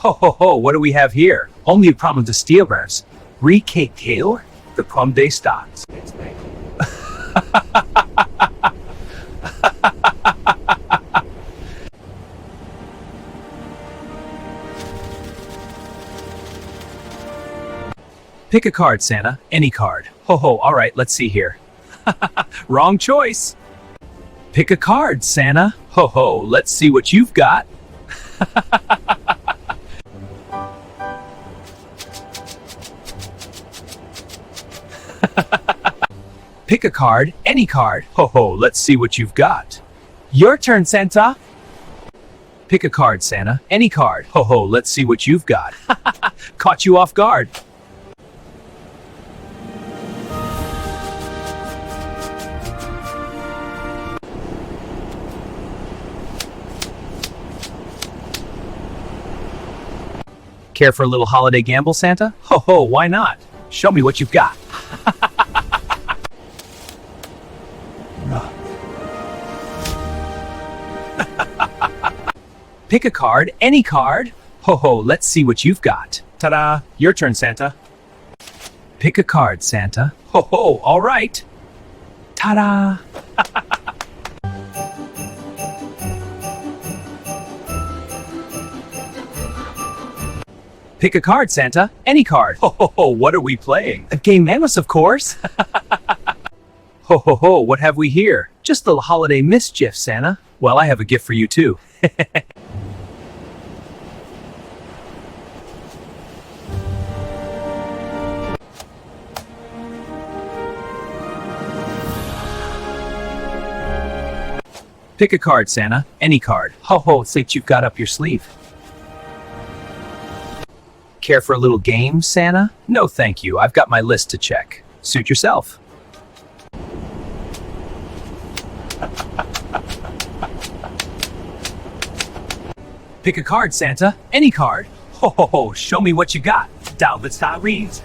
Ho ho ho, what do we have here? Only problem to steelers. Re-cake Taylor? The Plum Day stocks. Pick a card, Santa. Any card. Ho ho, alright, let's see here. Wrong choice. Pick a card, Santa. Ho ho, let's see what you've got. Pick a card, any card. Ho ho, let's see what you've got. Your turn, Santa. Pick a card, Santa. Any card. Ho ho, let's see what you've got. Caught you off guard. Care for a little holiday gamble, Santa? Ho ho, why not? Show me what you've got. Pick a card, any card. Ho ho, let's see what you've got. Ta-da! Your turn, Santa. Pick a card, Santa. Ho ho, all right. Ta-da! Pick a card, Santa. Any card. Ho ho ho, what are we playing? A game Amos, of course. Ho ho ho, what have we here? Just a holiday mischief, Santa. Well, I have a gift for you too. Pick a card, Santa. Any card. Ho ho, it's that you've got up your sleeve. Care for a little game, Santa? No, thank you. I've got my list to check. Suit yourself. Pick a card, Santa. Any card. Ho ho ho, show me what you got. Down the sirens.